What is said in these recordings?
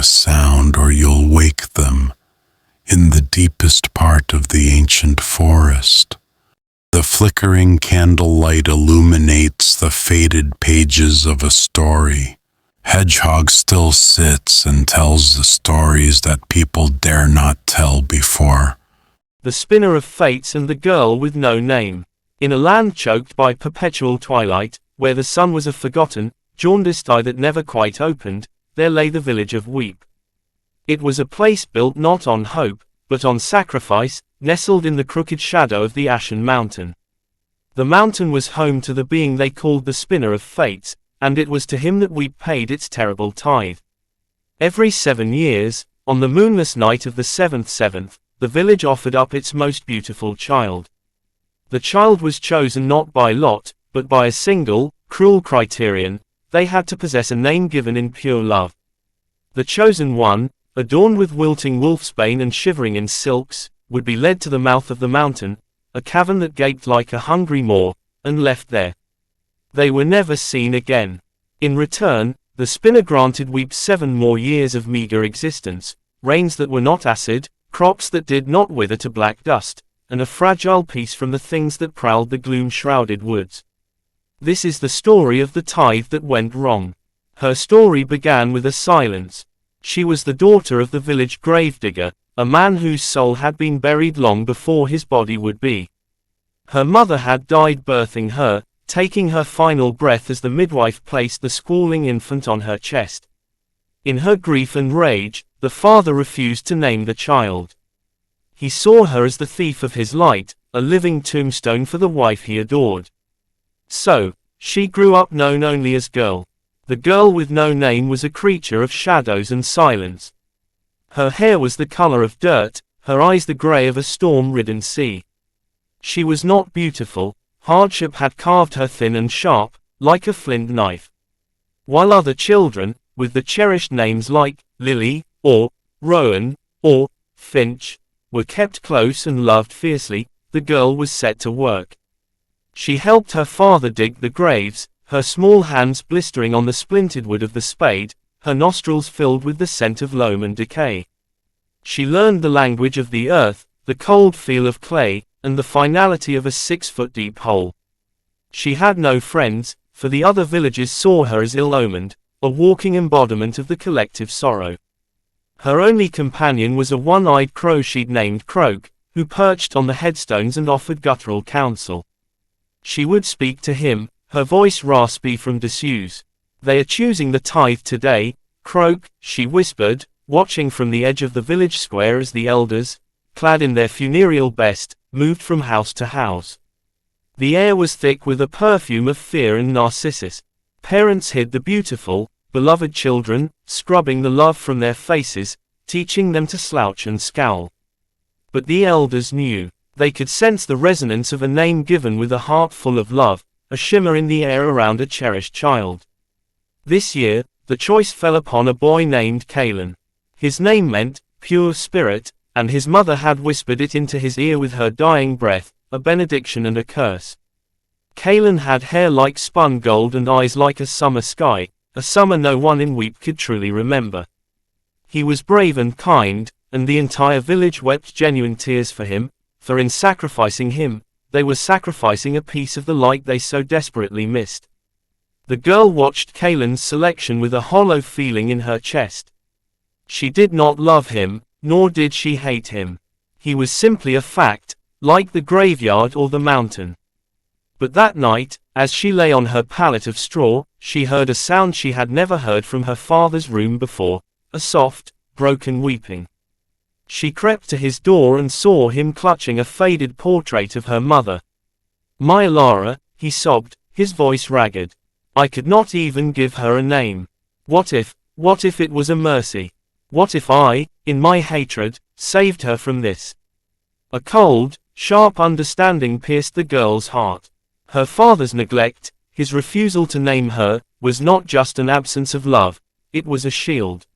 a sound or you'll wake them in the deepest part of the ancient forest. The flickering candlelight illuminates the faded pages of a story. Hedgehog still sits and tells the stories that people dare not tell before. The Spinner of Fates and the Girl with No Name. In a land choked by perpetual twilight, where the sun was a forgotten, jaundiced eye that never quite opened, there lay the village of Weep. It was a place built not on hope, but on sacrifice, nestled in the crooked shadow of the Ashen Mountain. The mountain was home to the being they called the Spinner of Fates, and it was to him that Weep paid its terrible tithe. Every 7 years, on the moonless night of the 7th, the village offered up its most beautiful child. The child was chosen not by lot, but by a single, cruel criterion: they had to possess a name given in pure love. The chosen one, adorned with wilting wolfsbane and shivering in silks, would be led to the mouth of the mountain, a cavern that gaped like a hungry maw, and left there. They were never seen again. In return, the spinner granted Weep 7 more years of meager existence, rains that were not acid, crops that did not wither to black dust, and a fragile peace from the things that prowled the gloom-shrouded woods. This is the story of the tithe that went wrong. Her story began with a silence. She was the daughter of the village gravedigger, a man whose soul had been buried long before his body would be. Her mother had died birthing her, taking her final breath as the midwife placed the squalling infant on her chest. In her grief and rage, the father refused to name the child. He saw her as the thief of his light, a living tombstone for the wife he adored. So, she grew up known only as Girl. The girl with no name was a creature of shadows and silence. Her hair was the color of dirt, her eyes the gray of a storm-ridden sea. She was not beautiful. Hardship had carved her thin and sharp, like a flint knife. While other children, with the cherished names like Lily, or Rowan, or Finch, were kept close and loved fiercely, the girl was set to work. She helped her father dig the graves, her small hands blistering on the splintered wood of the spade, her nostrils filled with the scent of loam and decay. She learned the language of the earth, the cold feel of clay, and the finality of a 6-foot-deep hole. She had no friends, for the other villagers saw her as ill-omened, a walking embodiment of the collective sorrow. Her only companion was a one-eyed crow she'd named Croak, who perched on the headstones and offered guttural counsel. She would speak to him, her voice raspy from disuse. "They are choosing the tithe today, Croak," she whispered, watching from the edge of the village square as the elders, clad in their funereal best, moved from house to house. The air was thick with a perfume of fear and narcissus. Parents hid the beautiful, beloved children, scrubbing the love from their faces, teaching them to slouch and scowl. But the elders knew. They could sense the resonance of a name given with a heart full of love, a shimmer in the air around a cherished child. This year, the choice fell upon a boy named Kalen. His name meant, pure spirit, and his mother had whispered it into his ear with her dying breath, a benediction and a curse. Kalen had hair like spun gold and eyes like a summer sky, a summer no one in Weep could truly remember. He was brave and kind, and the entire village wept genuine tears for him, for in sacrificing him, they were sacrificing a piece of the light they so desperately missed. The girl watched Kalen's selection with a hollow feeling in her chest. She did not love him, nor did she hate him. He was simply a fact, like the graveyard or the mountain. But that night, as she lay on her pallet of straw, she heard a sound she had never heard from her father's room before, a soft, broken weeping. She crept to his door and saw him clutching a faded portrait of her mother. "My Lara," he sobbed, his voice ragged. "I could not even give her a name. What if it was a mercy? What if I, in my hatred, saved her from this?" A cold, sharp understanding pierced the girl's heart. Her father's neglect, his refusal to name her, was not just an absence of love, it was a shield.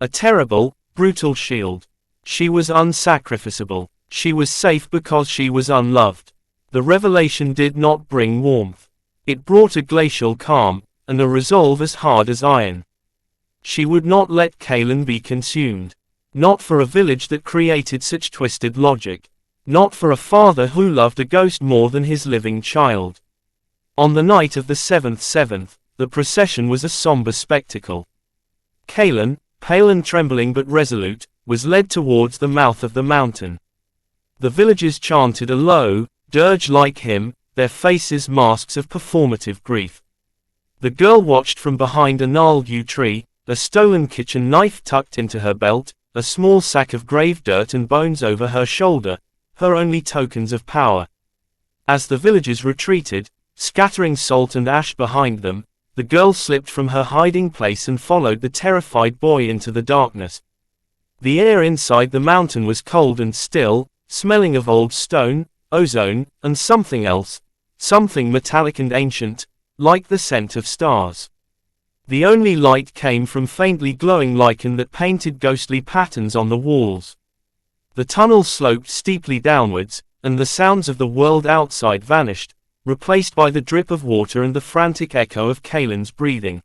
A terrible, brutal shield. She was unsacrificable. She was safe because she was unloved. The revelation did not bring warmth. It brought a glacial calm, and a resolve as hard as iron. She would not let Kaelan be consumed. Not for a village that created such twisted logic. Not for a father who loved a ghost more than his living child. On the night of the 7th, the procession was a somber spectacle. Kaelan, pale and trembling but resolute, was led towards the mouth of the mountain. The villagers chanted a low, dirge-like hymn, their faces masks of performative grief. The girl watched from behind a gnarled yew tree, a stolen kitchen knife tucked into her belt, a small sack of grave dirt and bones over her shoulder, her only tokens of power. As the villagers retreated, scattering salt and ash behind them, the girl slipped from her hiding place and followed the terrified boy into the darkness. The air inside the mountain was cold and still, smelling of old stone, ozone, and something else, something metallic and ancient, like the scent of stars. The only light came from faintly glowing lichen that painted ghostly patterns on the walls. The tunnel sloped steeply downwards, and the sounds of the world outside vanished, replaced by the drip of water and the frantic echo of Kaelan's breathing.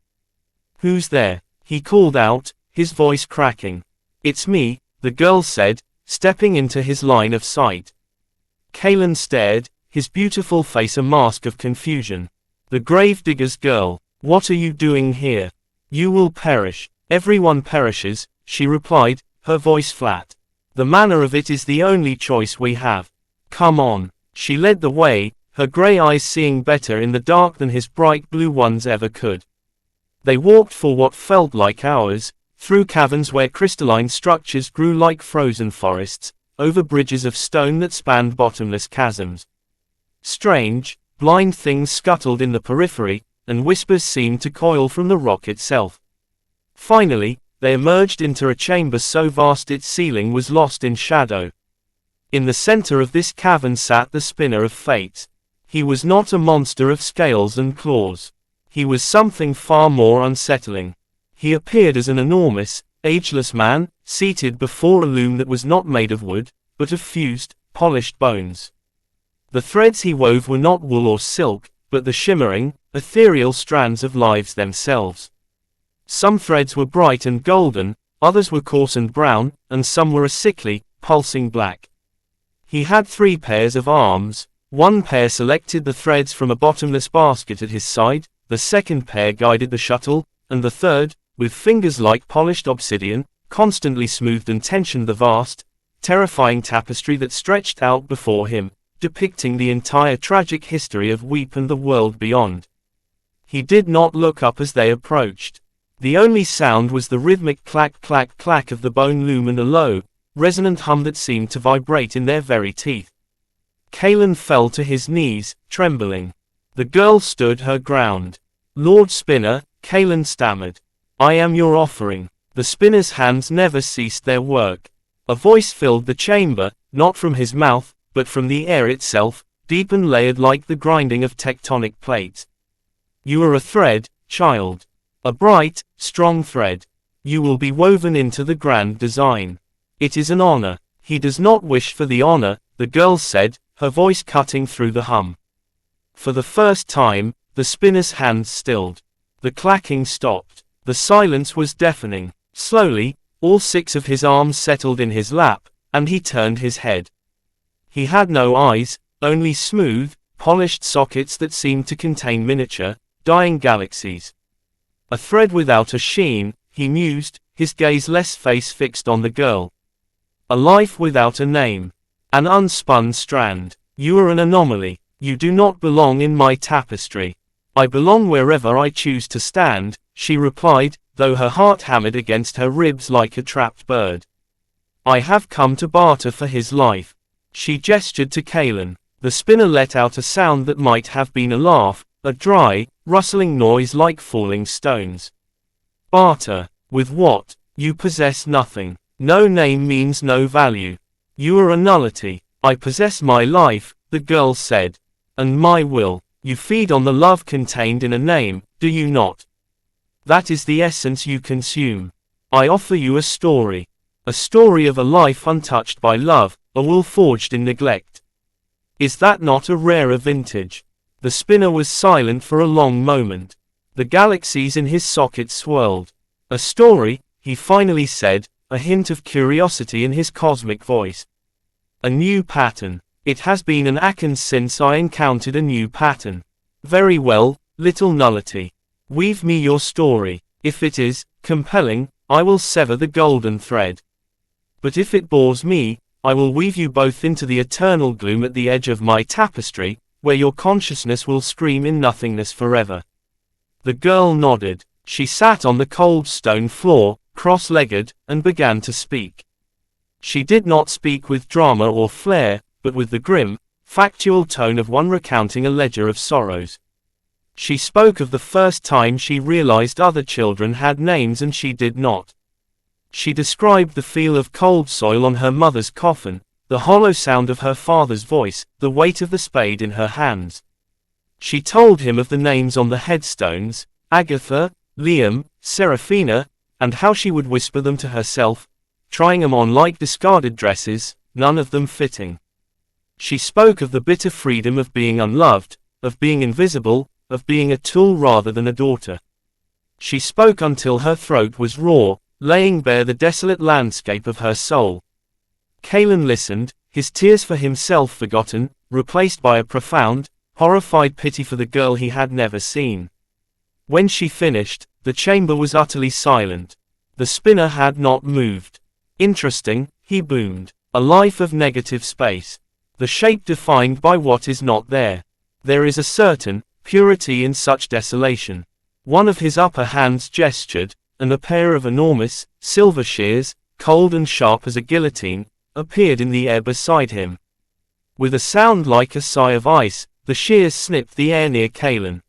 "Who's there?" he called out, his voice cracking. "It's me," the girl said, stepping into his line of sight. Kaelan stared, his beautiful face a mask of confusion. "The gravedigger's girl, what are you doing here? You will perish." "Everyone perishes," she replied, her voice flat. "The manner of it is the only choice we have. Come on." She led the way, her grey eyes seeing better in the dark than his bright blue ones ever could. They walked for what felt like hours, through caverns where crystalline structures grew like frozen forests, over bridges of stone that spanned bottomless chasms. Strange, blind things scuttled in the periphery, and whispers seemed to coil from the rock itself. Finally, they emerged into a chamber so vast its ceiling was lost in shadow. In the center of this cavern sat the spinner of fate. He was not a monster of scales and claws. He was something far more unsettling. He appeared as an enormous, ageless man, seated before a loom that was not made of wood, but of fused, polished bones. The threads he wove were not wool or silk, but the shimmering, ethereal strands of lives themselves. Some threads were bright and golden, others were coarse and brown, and some were a sickly, pulsing black. He had 3 pairs of arms. One pair selected the threads from a bottomless basket at his side, the second pair guided the shuttle, and the third, with fingers like polished obsidian, constantly smoothed and tensioned the vast, terrifying tapestry that stretched out before him, depicting the entire tragic history of Weep and the world beyond. He did not look up as they approached. The only sound was the rhythmic clack-clack-clack of the bone loom and a low, resonant hum that seemed to vibrate in their very teeth. Kaelan fell to his knees, trembling. The girl stood her ground. "Lord Spinner," Kaelan stammered. "I am your offering." The spinner's hands never ceased their work. A voice filled the chamber, not from his mouth, but from the air itself, deep and layered like the grinding of tectonic plates. "You are a thread, child. A bright, strong thread. You will be woven into the grand design. It is an honor." "He does not wish for the honor," the girl said, her voice cutting through the hum. For the first time, the spinner's hands stilled. The clacking stopped. The silence was deafening. Slowly, all 6 of his arms settled in his lap, and he turned his head. He had no eyes, only smooth, polished sockets that seemed to contain miniature, dying galaxies. A thread without a sheen, he mused, his gaze less face fixed on the girl. A life without a name. An unspun strand. "You are an anomaly. You do not belong in my tapestry." "I belong wherever I choose to stand," she replied, though her heart hammered against her ribs like a trapped bird. "I have come to barter for his life." She gestured to Kaelan. The spinner let out a sound that might have been a laugh, a dry, rustling noise like falling stones. "Barter? With what? You possess nothing. No name means no value. You are a nullity." "I possess my life," the girl said. "And my will. You feed on the love contained in a name, do you not? That is the essence you consume. I offer you a story. A story of a life untouched by love, a will forged in neglect. Is that not a rarer vintage?" The spinner was silent for a long moment. The galaxies in his socket swirled. A story, he finally said, a hint of curiosity in his cosmic voice. A new pattern. It has been an aeon since I encountered a new pattern. Very well, little nullity. Weave me your story. If it is compelling, I will sever the golden thread. But if it bores me, I will weave you both into the eternal gloom at the edge of my tapestry, where your consciousness will scream in nothingness forever. The girl nodded. She sat on the cold stone floor, cross-legged, and began to speak. She did not speak with drama or flair, but with the grim, factual tone of one recounting a ledger of sorrows. She spoke of the first time she realized other children had names and she did not. She described the feel of cold soil on her mother's coffin, the hollow sound of her father's voice, the weight of the spade in her hands. She told him of the names on the headstones, Agatha, Liam, Seraphina, and how she would whisper them to herself, trying them on like discarded dresses, none of them fitting. She spoke of the bitter freedom of being unloved, of being invisible, of being a tool rather than a daughter. She spoke until her throat was raw, laying bare the desolate landscape of her soul. Kalen listened, his tears for himself forgotten, replaced by a profound, horrified pity for the girl he had never seen. When she finished, the chamber was utterly silent. The spinner had not moved. Interesting, he boomed. A life of negative space. The shape defined by what is not there. There is a certain purity in such desolation. One of his upper hands gestured, and a pair of enormous, silver shears, cold and sharp as a guillotine, appeared in the air beside him. With a sound like a sigh of ice, the shears snipped the air near Kalen.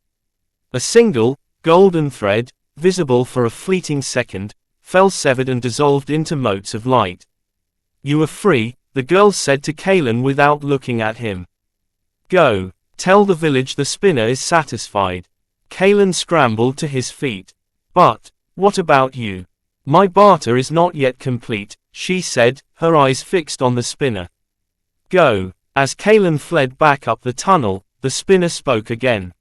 A single, golden thread, visible for a fleeting second, fell severed and dissolved into motes of light. You are free, the girl said to Kalen without looking at him. Go, tell the village the spinner is satisfied. Kalen scrambled to his feet. But, what about you? My barter is not yet complete, she said, her eyes fixed on the spinner. Go. As Kalen fled back up the tunnel, the spinner spoke again.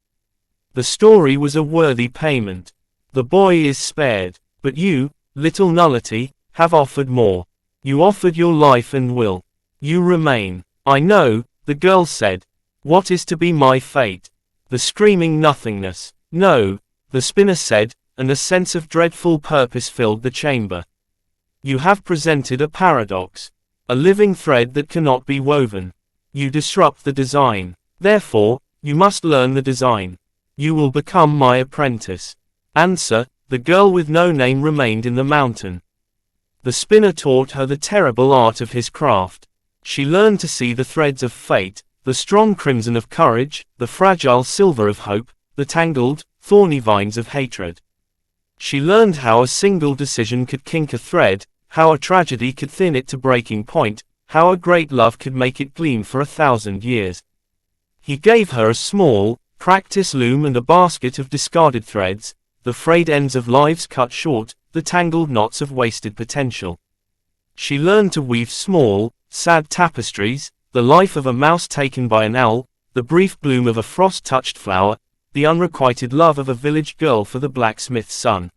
The story was a worthy payment. The boy is spared, but you, little nullity, have offered more. You offered your life and will. You remain. I know, the girl said. What is to be my fate? The screaming nothingness. No, the spinner said, and a sense of dreadful purpose filled the chamber. You have presented a paradox. A living thread that cannot be woven. You disrupt the design. Therefore, you must learn the design. You will become my apprentice. Answer, the girl with no name remained in the mountain. The spinner taught her the terrible art of his craft. She learned to see the threads of fate, the strong crimson of courage, the fragile silver of hope, the tangled, thorny vines of hatred. She learned how a single decision could kink a thread, how a tragedy could thin it to breaking point, how a great love could make it gleam for 1,000 years. He gave her a small, practice loom and a basket of discarded threads, the frayed ends of lives cut short, the tangled knots of wasted potential. She learned to weave small, sad tapestries, the life of a mouse taken by an owl, the brief bloom of a frost-touched flower, the unrequited love of a village girl for the blacksmith's son.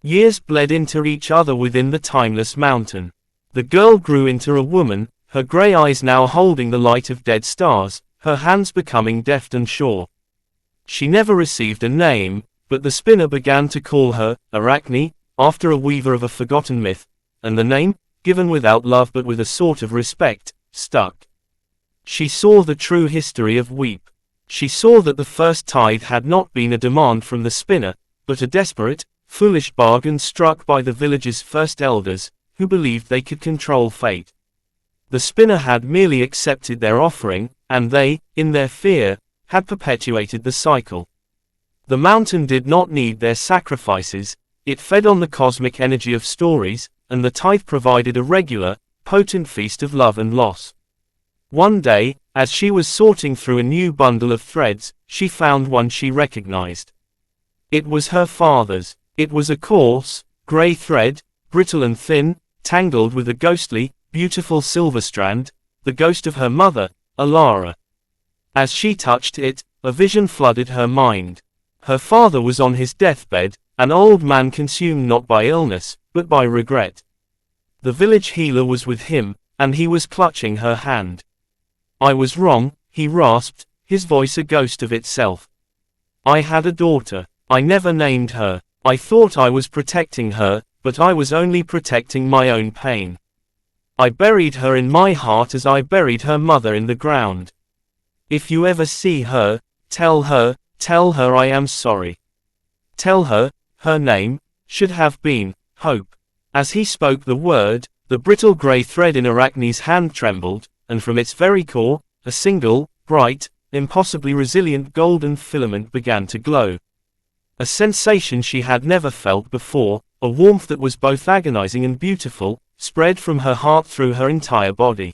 Years bled into each other within the timeless mountain. The girl grew into a woman, her grey eyes now holding the light of dead stars, her hands becoming deft and sure. She never received a name, but the spinner began to call her Arachne, after a weaver of a forgotten myth, and the name, given without love but with a sort of respect, stuck. She saw the true history of Weep. She saw that the first tithe had not been a demand from the spinner, but a desperate, foolish bargain struck by the village's first elders, who believed they could control fate. The spinner had merely accepted their offering, and they, in their fear, had perpetuated the cycle. The mountain did not need their sacrifices, it fed on the cosmic energy of stories, and the tithe provided a regular, potent feast of love and loss. One day, as she was sorting through a new bundle of threads, she found one she recognized. It was her father's. It was a coarse, grey thread, brittle and thin, tangled with a ghostly, beautiful silver strand, the ghost of her mother, Alara. As she touched it, a vision flooded her mind. Her father was on his deathbed, An old man consumed not by illness, but by regret. The village healer was with him, and he was clutching her hand. I was wrong, he rasped, his voice a ghost of itself. I had a daughter. I never named her. I thought I was protecting her, but I was only protecting my own pain. I buried her in my heart as I buried her mother in the ground. If you ever see her, tell her I am sorry. Tell her, her name should have been Hope. As he spoke the word, the brittle grey thread in Arachne's hand trembled, and from its very core, a single, bright, impossibly resilient golden filament began to glow. A sensation she had never felt before, a warmth that was both agonizing and beautiful, spread from her heart through her entire body.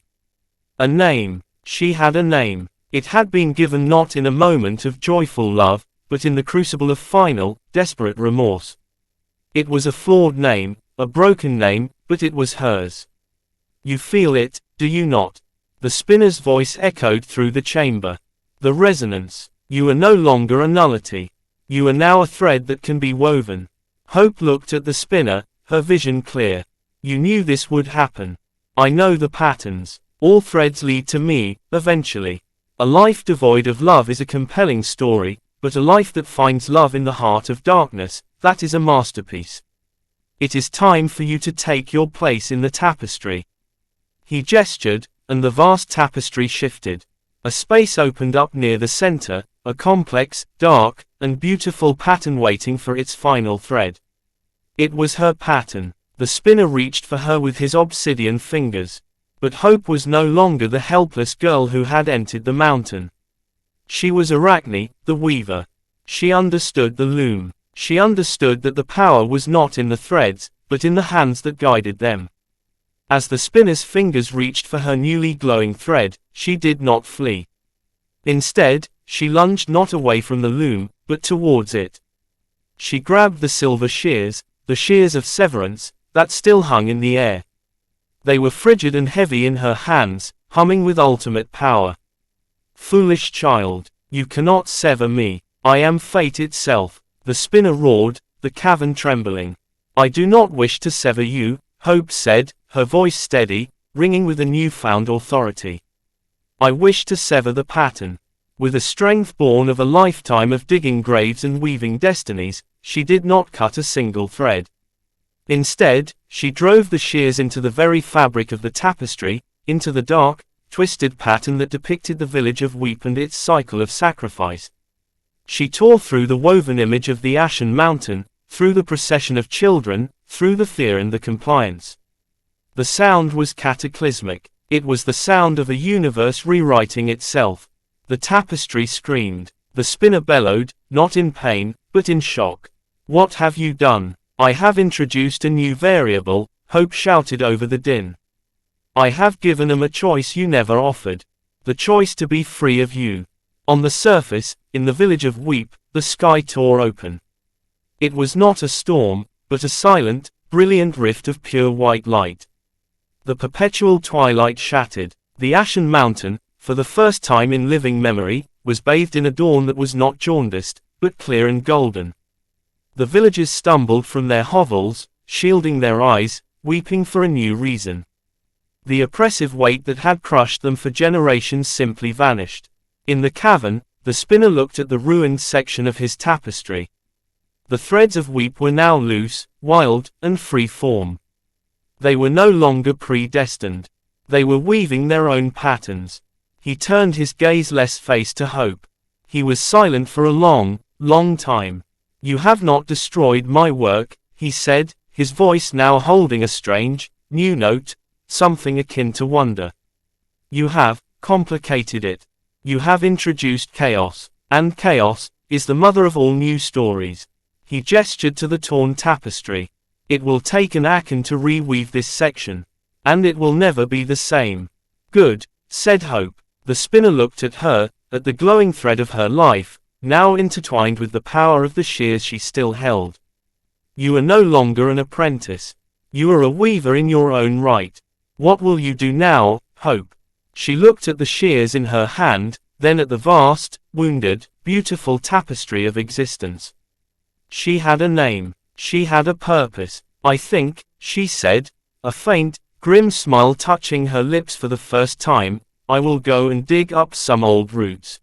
A name. She had a name. It had been given not in a moment of joyful love, but in the crucible of final, desperate remorse. It was a flawed name, a broken name, but it was hers. You feel it, do you not? The spinner's voice echoed through the chamber. The resonance. You are no longer a nullity. You are now a thread that can be woven. Hope looked at the spinner, her vision clear. You knew this would happen. I know the patterns. All threads lead to me, eventually. A life devoid of love is a compelling story, but a life that finds love in the heart of darkness, that is a masterpiece. It is time for you to take your place in the tapestry. He gestured, and the vast tapestry shifted. A space opened up near the center, a complex, dark, and beautiful pattern waiting for its final thread. It was her pattern. The spinner reached for her with his obsidian fingers. But Hope was no longer the helpless girl who had entered the mountain. She was Arachne, the weaver. She understood the loom. She understood that the power was not in the threads, but in the hands that guided them. As the spinner's fingers reached for her newly glowing thread, she did not flee. Instead, she lunged not away from the loom, but towards it. She grabbed the silver shears, the shears of severance, that still hung in the air. They were frigid and heavy in her hands, humming with ultimate power. Foolish child, you cannot sever me. I am fate itself. The spinner roared, the cavern trembling. I do not wish to sever you, Hope said, her voice steady, ringing with a newfound authority. I wish to sever the pattern. With a strength born of a lifetime of digging graves and weaving destinies, she did not cut a single thread. Instead, she drove the shears into the very fabric of the tapestry, into the dark, twisted pattern that depicted the village of Weep and its cycle of sacrifice. She tore through the woven image of the ashen mountain, through the procession of children, through the fear and the compliance. The sound was cataclysmic. It was the sound of a universe rewriting itself. The tapestry screamed. The spinner bellowed, not in pain, but in shock. What have you done? I have introduced a new variable, Hope shouted over the din. I have given them a choice you never offered. The choice to be free of you. On the surface, in the village of Weep, the sky tore open. It was not a storm, but a silent, brilliant rift of pure white light. The perpetual twilight shattered. The ashen mountain, for the first time in living memory, was bathed in a dawn that was not jaundiced, but clear and golden. The villagers stumbled from their hovels, shielding their eyes, weeping for a new reason. The oppressive weight that had crushed them for generations simply vanished. In the cavern, the spinner looked at the ruined section of his tapestry. The threads of Weep were now loose, wild, and free-form. They were no longer predestined. They were weaving their own patterns. He turned his gazeless face to Hope. He was silent for a long, long time. You have not destroyed my work, he said, his voice now holding a strange, new note, something akin to wonder. You have complicated it. You have introduced chaos, and chaos is the mother of all new stories. He gestured to the torn tapestry. It will take an Akan to reweave this section. And it will never be the same. Good, said Hope. The spinner looked at her, at the glowing thread of her life, now intertwined with the power of the shears she still held. You are no longer an apprentice. You are a weaver in your own right. What will you do now, Hope? She looked at the shears in her hand, then at the vast, wounded, beautiful tapestry of existence. She had a name. She had a purpose. I think, she said, a faint, grim smile touching her lips for the first time, I will go and dig up some old roots.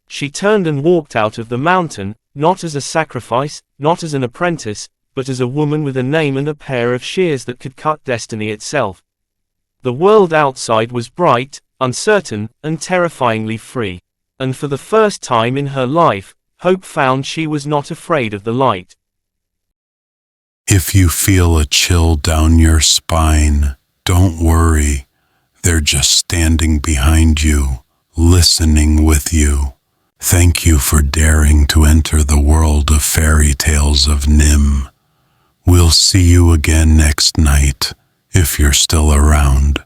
She turned and walked out of the mountain, not as a sacrifice, not as an apprentice, but as a woman with a name and a pair of shears that could cut destiny itself. The world outside was bright, uncertain, and terrifyingly free. And for the first time in her life, Hope found she was not afraid of the light. If you feel a chill down your spine, don't worry. They're just standing behind you, listening with you. Thank you for daring to enter the world of fairy tales of Nim. We'll see you again next night, if you're still around.